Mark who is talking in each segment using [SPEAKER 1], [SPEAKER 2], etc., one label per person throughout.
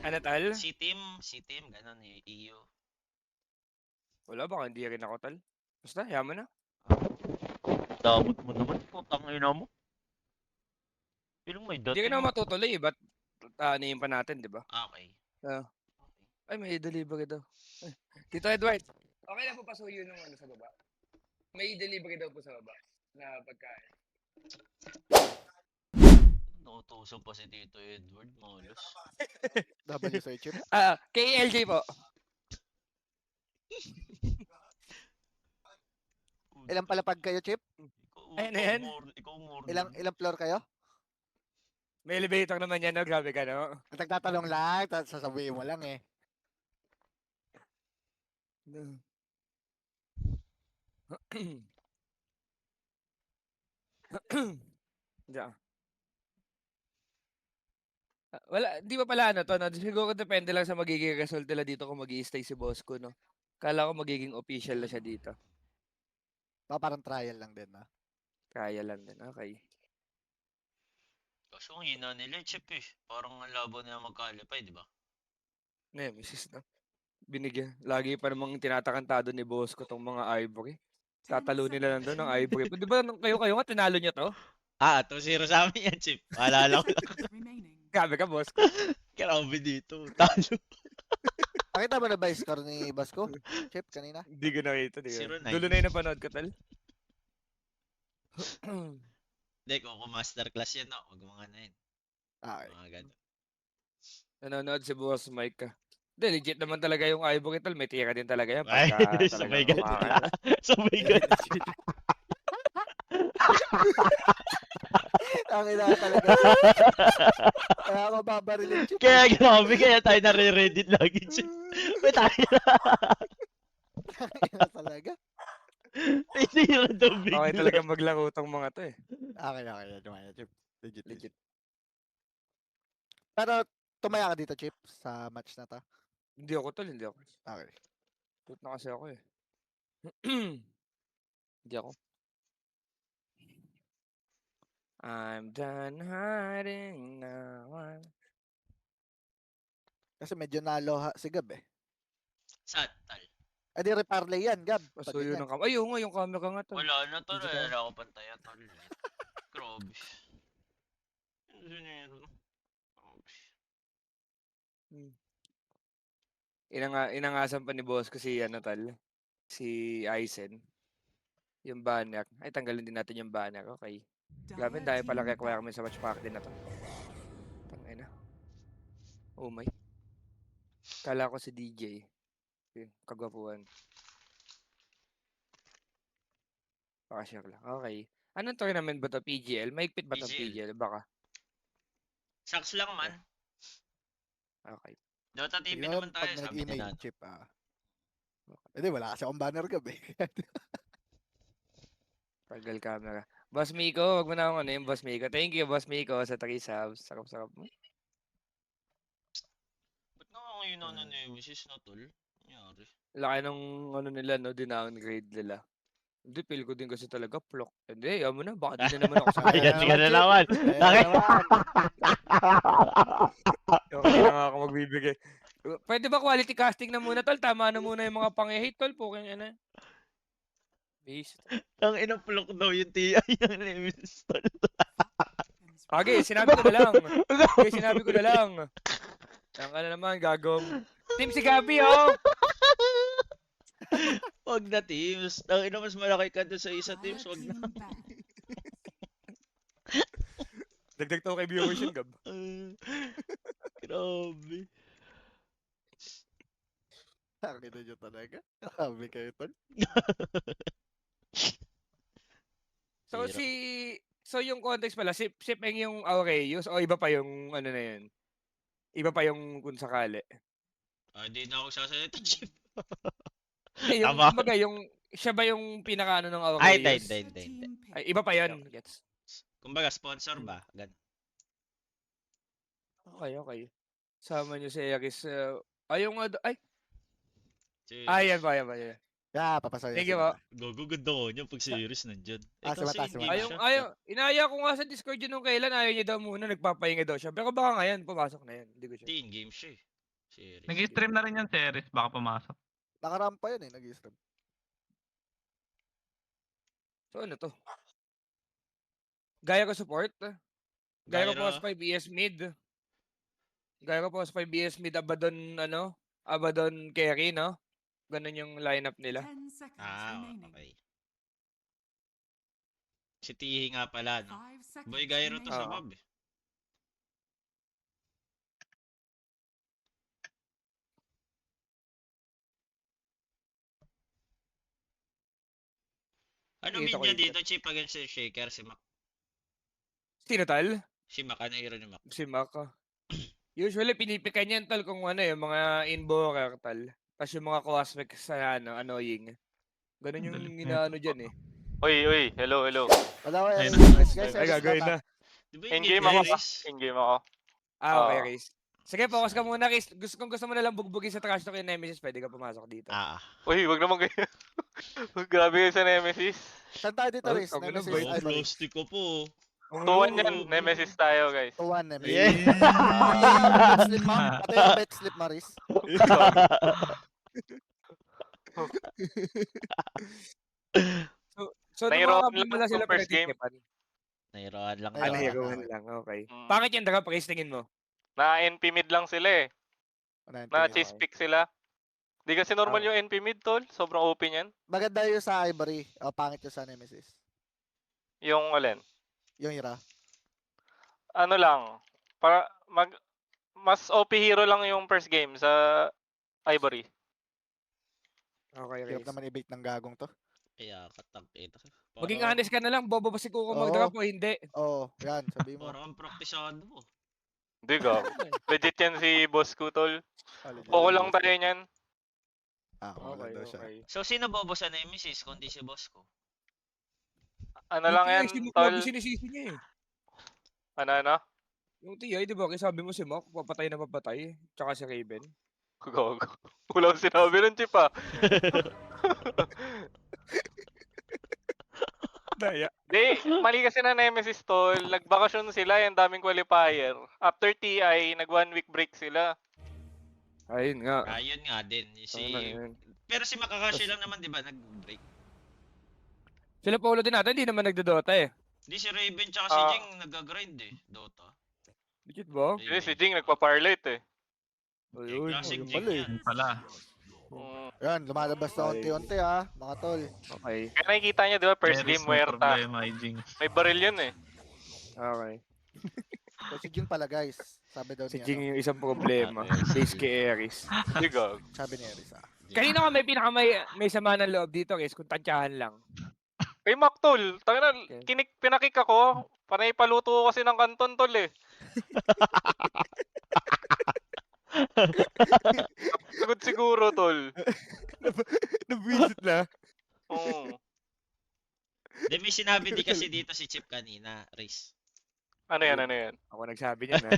[SPEAKER 1] Ano tal?
[SPEAKER 2] C-team, ganun eh, EU.
[SPEAKER 1] Wala, baka hindi rin ako tal. Basta, yaman na.
[SPEAKER 2] Damot mo naman, putang ina mo. Piling may
[SPEAKER 1] Hindi ka
[SPEAKER 2] dating
[SPEAKER 1] na
[SPEAKER 2] mo.
[SPEAKER 1] matutuloy eh. Ba't aanihin pa natin, di ba?
[SPEAKER 2] Okay.
[SPEAKER 1] Ah, ay, may delivery daw. Ay, Tito Edward, okay lang po pasuyo ng ano sa baba. May delivery daw po sa baba na pagkain.
[SPEAKER 2] Nautusan pa si Tito Edward, malos.
[SPEAKER 3] W sir chip.
[SPEAKER 1] Kay LJ po.
[SPEAKER 3] Ilang palapag kayo, Chip?
[SPEAKER 1] Ayan na yan.
[SPEAKER 2] Ikaw more.
[SPEAKER 3] Ilang floor kayo?
[SPEAKER 1] May elevator naman yan, no? Grabe ka, no?
[SPEAKER 3] Nagtatanong lang, sasabihin mo lang eh.
[SPEAKER 1] Diyan. Wala, di ba pala ano to, no? Siguro depende lang sa magiging result nila dito kung mag-i-stay si boss ko, no? Kala ko magiging official na siya dito.
[SPEAKER 3] Parang trial lang din, no?
[SPEAKER 1] Kaya lang din, okay.
[SPEAKER 2] Kaso ang hina nila, Chip eh. Parang ang labo nila magkalipay, di ba?
[SPEAKER 1] Nemesis, no? Binigyan. Lagi pa namang tinatakantado ni boss ko tong mga ivory. Tatalo nila lang doon ng ivory. Di ba kayo nga tinalo niya to?
[SPEAKER 2] 2-0 sa amin yan, Chip. Maalala ko lang.
[SPEAKER 1] Grabe ka, boss ko.
[SPEAKER 2] Grabe dito, talo.
[SPEAKER 3] Nakita mo na ba yung score ni Basco? Chip, kanina?
[SPEAKER 1] Hindi ko nakita.
[SPEAKER 2] 0-9.
[SPEAKER 1] Dulo na yung napanood ko, tal.
[SPEAKER 2] Hindi, kung masterclass yan, no? Huwag mga na yun.
[SPEAKER 3] Okay.
[SPEAKER 2] Mga ganun.
[SPEAKER 1] Nanonood si boss Mike ka. Hindi, legit naman talaga yung ivory, tal. May tira din talaga yan.
[SPEAKER 2] Ay,
[SPEAKER 1] Pagka
[SPEAKER 2] sabay
[SPEAKER 1] talagang
[SPEAKER 2] ganun.
[SPEAKER 1] makakano.
[SPEAKER 2] Sabay ganun.
[SPEAKER 3] Ang ina talaga. Kaya ako babarilin, Chip.
[SPEAKER 2] Kaya grabe, kaya tayo nare-reddit lagi, Chip. May tayo na.
[SPEAKER 3] Ang ina talaga.
[SPEAKER 2] May tira daw
[SPEAKER 1] Okay
[SPEAKER 2] bigla.
[SPEAKER 1] talaga maglaro tong mga to eh.
[SPEAKER 3] Okay, dumaya, Chip. Legit.
[SPEAKER 1] Legit.
[SPEAKER 3] Pero, tumaya ka dito, Chip, sa match na to.
[SPEAKER 1] Hindi ako, tol. Hindi ako.
[SPEAKER 3] Okay.
[SPEAKER 1] Tut na kasi ako eh. Hindi ako. I'm done hiding now.
[SPEAKER 3] Kasi medyo nalo si Gab eh.
[SPEAKER 2] Saan, tal?
[SPEAKER 3] Eh di reparley yan, Gab. Pag
[SPEAKER 1] Pasuyo
[SPEAKER 3] ganyan.
[SPEAKER 1] ng camera. Ay, oo nga, yung camera nga tol.
[SPEAKER 2] Wala na, tol.
[SPEAKER 1] Digital.
[SPEAKER 2] Wala ako pantaya, tol. Grabe. Grabe.
[SPEAKER 1] Inangasan pa ni boss ko si ano tal. Si Aizen. Yung banner. Ay, tanggalin din natin yung banner. Okay. Grabe, dahil pala requirement sa match pack din na to. Tangina. Oh my. Kala ko si DJ. Yun, kagwapuan. Pakashare lang. Okay. Anong tournament ba to? PGL? Maigpit ba to PGL? Baka.
[SPEAKER 2] Shucks lang man.
[SPEAKER 1] Okay.
[SPEAKER 2] Dota TV
[SPEAKER 3] Tingnan
[SPEAKER 2] naman
[SPEAKER 3] mo
[SPEAKER 2] tayo,
[SPEAKER 3] pag
[SPEAKER 2] sabi
[SPEAKER 3] nag-email
[SPEAKER 2] nila.
[SPEAKER 3] Chip, Eh di, wala kasi akong banner, Gab eh.
[SPEAKER 1] Tagal camera. Boss Miko, wag mo na akong ano yung Boss Miko. Thank you, Boss Miko, sa 3 subs. Sarap-sarap mo.
[SPEAKER 2] Ba't nga ako yun ano ni Mrs. na tol? Nangyari.
[SPEAKER 1] Laki nung ano nila, no, downgrade nila. Hindi, feel ko din kasi talaga, plok. Hindi, yaman mo na, baka di na naman ako sa
[SPEAKER 2] Ayan
[SPEAKER 3] Ayan
[SPEAKER 2] ka na naman.
[SPEAKER 3] Ayan naman.
[SPEAKER 1] Okay na nga ako magbibigay. Pwede ba quality casting na muna, tol? Tama na muna yung mga pang-hate, tol. Puking ano. Base.
[SPEAKER 2] Ang inaplok daw yung TI ng Nemesis tol.
[SPEAKER 1] Okay, sinabi ko na lang. Okay, sinabi ko na lang. Ang ano naman, gagong. Team si Gabi, oh!
[SPEAKER 2] Wag na teams. Ang ina mas malaki ka doon sa isa teams, wag na.
[SPEAKER 1] Dagdag to kay viewers yun, Gab.
[SPEAKER 2] Grabe.
[SPEAKER 3] Akin na nyo talaga. Grabe kayo, tol.
[SPEAKER 1] So,
[SPEAKER 2] Hirap.
[SPEAKER 1] So, yung context pala, si Peng yung Aureus o iba pa yung ano na yun? Iba pa yung kung sakali.
[SPEAKER 2] Hindi na ako sasalita, Chip.
[SPEAKER 1] Yung,
[SPEAKER 2] Tama.
[SPEAKER 1] kumbaga, siya ba yung pinaka-ano ng
[SPEAKER 2] Ay,
[SPEAKER 1] Aureus?
[SPEAKER 2] hindi.
[SPEAKER 1] Ay, iba pa yun. Gets.
[SPEAKER 2] Kumbaga, sponsor ba? Gan.
[SPEAKER 1] Okay. Sama nyo si Eris. Ay, yung, ay,
[SPEAKER 2] Cheers.
[SPEAKER 1] yan ba.
[SPEAKER 3] Yeah, papasok
[SPEAKER 1] Thank
[SPEAKER 3] si
[SPEAKER 1] you po.
[SPEAKER 3] Mata.
[SPEAKER 2] Gogo, ganda ko niya pag si Iris nandyan. Eh,
[SPEAKER 3] Ah, si
[SPEAKER 2] kasi
[SPEAKER 3] Mata, si
[SPEAKER 2] in-game
[SPEAKER 3] Mata.
[SPEAKER 2] siya.
[SPEAKER 1] Inaya ko nga sa Discord yun nung kailan, ayaw niya daw muna, nagpapahinga daw siya. Pero baka ngayon, pumasok na yan. Hindi ko
[SPEAKER 2] Hindi,
[SPEAKER 1] siya.
[SPEAKER 2] in-game siya eh. Si Iris.
[SPEAKER 4] Nag-stream na rin yung series, baka pumasok.
[SPEAKER 3] Nakarampa yun eh, nag-stream.
[SPEAKER 1] So ano to? Gaya ko support. Gaya ko
[SPEAKER 2] Gyro.
[SPEAKER 1] po sa 5 BS mid. Gaya ko po sa 5 BS mid, Abaddon, Abaddon carry, no? Ganun yung lineup nila.
[SPEAKER 5] 10 seconds
[SPEAKER 2] Ah,
[SPEAKER 5] remaining.
[SPEAKER 2] okay. Si Tihi nga pala, no?
[SPEAKER 5] 5 seconds
[SPEAKER 2] Boy Gyro to sa
[SPEAKER 1] Oo.
[SPEAKER 2] mob eh. Ano
[SPEAKER 1] Nakita
[SPEAKER 2] mid
[SPEAKER 1] ko
[SPEAKER 2] niya
[SPEAKER 1] yung
[SPEAKER 2] dito, Chip, against si Shaker, si Mac?
[SPEAKER 1] Sino tal?
[SPEAKER 2] Si Mac, ano hero ni Mac?
[SPEAKER 1] Si Maka. Usually, pinipikan yan tal kung ano yung mga invoker tal. Tapos yung mga cosmic sa annoying. Ganun yung
[SPEAKER 4] Dalit
[SPEAKER 1] inaano
[SPEAKER 4] nito.
[SPEAKER 1] dyan eh.
[SPEAKER 6] Uy, hello.
[SPEAKER 3] Wala ko
[SPEAKER 4] Ayun
[SPEAKER 3] Eris. Guys,
[SPEAKER 1] Ay,
[SPEAKER 3] Eris
[SPEAKER 1] gagawin
[SPEAKER 3] Mata.
[SPEAKER 1] na.
[SPEAKER 2] Di ba
[SPEAKER 6] In-game
[SPEAKER 2] ni
[SPEAKER 6] ako
[SPEAKER 2] Iris?
[SPEAKER 6] In-game ako.
[SPEAKER 1] Okay,
[SPEAKER 6] Oo.
[SPEAKER 1] Reis. Sige, focus ka muna, Reis. Kung gusto mo nalang bugbugin sa trash talk yung Nemesis, pwede ka pumasok dito.
[SPEAKER 2] Ah,
[SPEAKER 6] Uy, wag naman ganyan. Grabe kayo sa Nemesis.
[SPEAKER 3] Saan tayo dito,
[SPEAKER 1] Oh,
[SPEAKER 3] Riz?
[SPEAKER 1] okay na,
[SPEAKER 3] Nemesis
[SPEAKER 1] boy.
[SPEAKER 2] oh,
[SPEAKER 3] Ivory.
[SPEAKER 2] plastic ko po.
[SPEAKER 6] 2-1 yan. Nemesis tayo, guys.
[SPEAKER 3] 2-1 Nemesis.
[SPEAKER 2] Yeah.
[SPEAKER 3] Bet slip mo? Pati yung bet slip mo, Riz.
[SPEAKER 1] So,
[SPEAKER 6] Nairoan
[SPEAKER 1] nakakabimala
[SPEAKER 6] lang
[SPEAKER 1] sila
[SPEAKER 6] yung first game.
[SPEAKER 1] pinagkikipan.
[SPEAKER 2] Nairoan lang.
[SPEAKER 3] Nairoan
[SPEAKER 1] Ano,
[SPEAKER 3] lang.
[SPEAKER 1] heroan
[SPEAKER 3] okay.
[SPEAKER 1] lang, okay.
[SPEAKER 6] Mm.
[SPEAKER 1] Pangit yung drop, Reis, tingin mo.
[SPEAKER 6] Na NP mid lang sila eh. Na cheese pick sila. Di kasi normal yung NP mid, tol. Sobrang open yan.
[SPEAKER 3] Maganda yung sa Ivory. O, pangit yung sa Nemesis.
[SPEAKER 6] Yung alin.
[SPEAKER 3] Yung Hira.
[SPEAKER 6] Ano lang. Para mas OP hero lang yung first game sa Ivory.
[SPEAKER 1] Okay,
[SPEAKER 3] Hirap
[SPEAKER 1] Reis.
[SPEAKER 3] naman i-bait ng gagong to.
[SPEAKER 2] Kaya katag ito.
[SPEAKER 1] Maging honest ka na lang, bobo ba si Kuko
[SPEAKER 3] Oo.
[SPEAKER 1] mag-drop o hindi?
[SPEAKER 3] Oo, yan. Sabi mo.
[SPEAKER 2] Parang praktisado mo.
[SPEAKER 6] Di ka. Legit yan si boss ko, tol.
[SPEAKER 3] Legit.
[SPEAKER 6] Poko lang tayo niyan.
[SPEAKER 3] Ah,
[SPEAKER 1] Okay,
[SPEAKER 3] maganda siya.
[SPEAKER 1] okay.
[SPEAKER 2] So, sino bobo sa Nemesis kundi si boss ko?
[SPEAKER 6] Ano lang yan,
[SPEAKER 1] Si Mok,
[SPEAKER 6] tol.
[SPEAKER 1] lagi sinisisi niya eh.
[SPEAKER 6] Ano?
[SPEAKER 1] Yung TI, di ba? Kasi sabi mo si Mok, papatay na papatay. Tsaka si Raven.
[SPEAKER 6] Gago. Wala akong sinabi ng chip ah.
[SPEAKER 1] Daya.
[SPEAKER 6] Di, mali kasi na Nemesis tol. Nagbakasyon sila, yung daming qualifier. After TI, nag 1 week break sila.
[SPEAKER 1] Ayun nga.
[SPEAKER 2] Ayun nga din. Si...
[SPEAKER 1] Ano yun.
[SPEAKER 2] Pero si Makakashi lang naman, di ba, nag-break.
[SPEAKER 1] Sila Paulo din natin, hindi naman nagdodota eh.
[SPEAKER 2] Di si Raven tsaka si
[SPEAKER 6] Ah.
[SPEAKER 2] Jing nag-grind eh, Dota.
[SPEAKER 1] Legit ba?
[SPEAKER 6] Yun, si Jing nagpa-parlate eh.
[SPEAKER 1] Ayun,
[SPEAKER 2] Classic
[SPEAKER 1] ayun
[SPEAKER 2] Jing
[SPEAKER 1] pala eh.
[SPEAKER 2] yan.
[SPEAKER 4] Yun pala.
[SPEAKER 3] Yan, lumalabas na unti-unti ha, mga tol.
[SPEAKER 1] Okay,
[SPEAKER 6] Kaya nakikita niya, di ba, first
[SPEAKER 4] Eris,
[SPEAKER 6] game,
[SPEAKER 4] may
[SPEAKER 6] muerta.
[SPEAKER 4] problema, Jing.
[SPEAKER 6] May baril yun eh.
[SPEAKER 1] okay.
[SPEAKER 3] So, si Jin pala guys. Sabi daw
[SPEAKER 1] Si
[SPEAKER 3] niya.
[SPEAKER 1] Jing yung isang problema. Base kay Eris.
[SPEAKER 6] Di ka.
[SPEAKER 3] Sabi ni Eris ah.
[SPEAKER 1] Kanina ka may sama ng loob dito guys, kung tansyahan lang.
[SPEAKER 6] Kay Mac tol, tangina,
[SPEAKER 1] Okay.
[SPEAKER 6] pinakik ako. Panay paluto ko kasi ng kanton tol eh. Sagot siguro tol.
[SPEAKER 1] Nabwisit na.
[SPEAKER 6] Oo.
[SPEAKER 2] Di may sinabi di kasi dito si Chip kanina, Riz.
[SPEAKER 6] Ano yan?
[SPEAKER 1] Ako nagsabi niya na.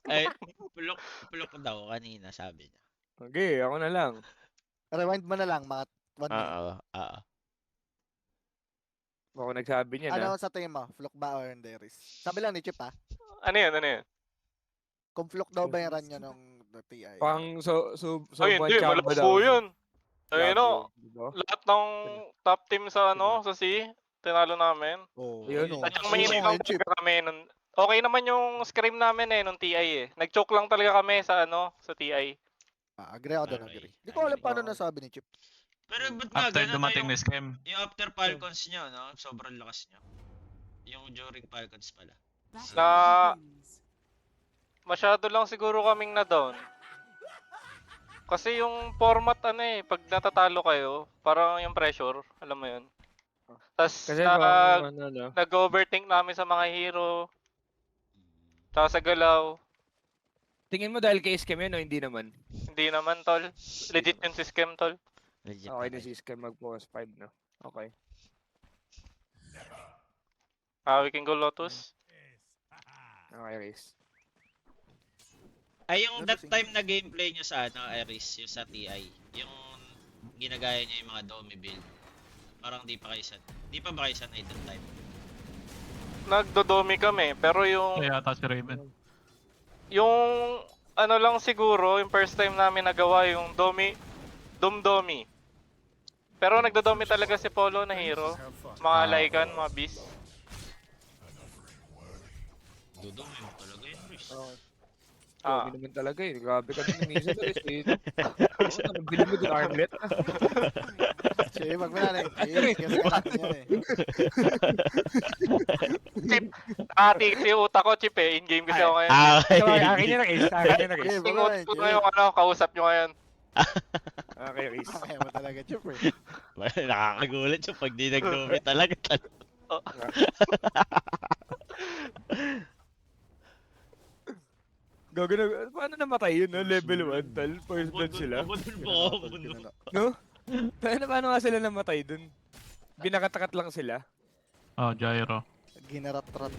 [SPEAKER 2] Ay, pulok daw kanina, sabi niya.
[SPEAKER 1] Okay, ako na lang.
[SPEAKER 3] Rewind mo na lang, mga 1 minute.
[SPEAKER 2] Oo.
[SPEAKER 1] Ako nagsabi niya na.
[SPEAKER 3] Ano sa tingin mo? Flock ba or hindi, Eris? Sabi lang ni Chip ha.
[SPEAKER 6] Ano yan?
[SPEAKER 3] Kung flock daw ba yung run niya nung TI?
[SPEAKER 1] Pang
[SPEAKER 6] Ay, hindi, malabo yun. Ayun o,
[SPEAKER 1] Diba?
[SPEAKER 6] lahat ng top team sa sa C, tinalo namin.
[SPEAKER 3] Oo.
[SPEAKER 1] Ayun,
[SPEAKER 3] ano.
[SPEAKER 6] At yung
[SPEAKER 3] Oo,
[SPEAKER 6] mainit lang
[SPEAKER 3] ngayon, Chip.
[SPEAKER 6] talaga kami nun. Okay naman yung scrim namin nung TI eh. Nag-choke lang talaga kami sa sa TI.
[SPEAKER 3] Ah, agree ako doon,
[SPEAKER 2] Okay.
[SPEAKER 3] agree. Hindi ko alam paano
[SPEAKER 1] Okay.
[SPEAKER 3] nasabi ni Chip.
[SPEAKER 2] Pero ba't nga
[SPEAKER 4] After
[SPEAKER 2] ganun
[SPEAKER 4] dumating
[SPEAKER 2] yung,
[SPEAKER 4] na scam.
[SPEAKER 2] yung after Falcons nyo, no? Sobrang lakas nyo. Yung during Falcons pala.
[SPEAKER 6] Na- Masyado lang siguro kaming na-down. Kasi yung format pag natatalo kayo, parang yung pressure, alam mo yun. Tapos
[SPEAKER 1] Kasi parang no.
[SPEAKER 6] nag-overthink namin sa mga hero, tsaka sa galaw.
[SPEAKER 1] Tingin mo dahil kay scam yun o hindi naman?
[SPEAKER 6] Hindi naman tol. Legit yung si Scam tol.
[SPEAKER 2] Legit
[SPEAKER 1] Okay na si scam mag-pause 5 no? Okay.
[SPEAKER 6] We can go Lotus.
[SPEAKER 1] Okay, Reis.
[SPEAKER 2] Ay, yung that
[SPEAKER 3] Noticing.
[SPEAKER 2] time na gameplay nyo sa Iris, yung sa TI, yung ginagaya niya yung mga Domi build. Parang di pa ba kayo sanay that time?
[SPEAKER 6] Nagdodomi kami, pero yung
[SPEAKER 4] Kaya yata si Raven.
[SPEAKER 6] yung ano lang siguro, yung first time namin nagawa yung Domi. Pero nagdodomi talaga si Polo na hero. Mga Lycan, mga Beast.
[SPEAKER 2] Dodomi mo talaga yun, Chris.
[SPEAKER 6] Ah.
[SPEAKER 1] Grabe naman talaga eh. Grabe ka din minsan Riz. Ano, bili mo dun armlet?
[SPEAKER 3] Sige, wag mo na rin. Kasi ka natin yan eh.
[SPEAKER 6] Chip! Nakatiis yung utak ko, Chip eh. In-game kasi ako ngayon.
[SPEAKER 1] So, akin yun na Riz. Akin yun na Riz.
[SPEAKER 3] Sige,
[SPEAKER 6] Yung
[SPEAKER 3] wag mo na
[SPEAKER 6] utak
[SPEAKER 3] rin.
[SPEAKER 6] ko ngayon, ano, kausap nyo ngayon.
[SPEAKER 1] Okay, Riz.
[SPEAKER 3] Kaya mo talaga, Chip eh.
[SPEAKER 5] Nakakagulat yung pag di nag-dumi talaga.
[SPEAKER 1] Gago na. Paano namatay yun, no? Level 1, tal. First blood sila.
[SPEAKER 5] Bubudol po ako, bubudol.
[SPEAKER 1] No? Paano nga sila namatay dun? Binakatakat lang sila.
[SPEAKER 4] Oh, gyro.
[SPEAKER 3] Ginarat-rat.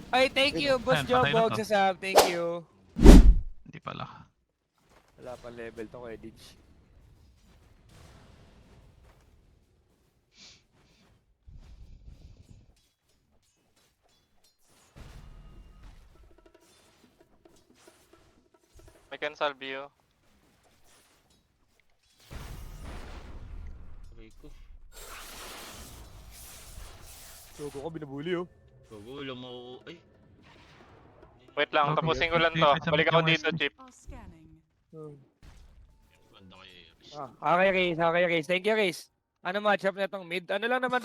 [SPEAKER 1] Ay, thank you, Boss
[SPEAKER 4] Ayun, patay na
[SPEAKER 1] Jobog
[SPEAKER 4] to.
[SPEAKER 1] sa sub. Thank you.
[SPEAKER 4] Hindi pala.
[SPEAKER 1] Wala pa level to kay Ditch.
[SPEAKER 6] I can salve you.
[SPEAKER 2] Aray ko.
[SPEAKER 1] Gago ko, binabuli oh.
[SPEAKER 2] Gogo, alam mo. Ay.
[SPEAKER 6] Wait lang,
[SPEAKER 4] Okay.
[SPEAKER 6] tapusin ko lang to. Balik ako dito, Chip.
[SPEAKER 2] Ganda kayo, Chris.
[SPEAKER 1] Okay, Riz. Okay, Riz. Thank you, Riz. Ano matchup na itong mid? Ano lang naman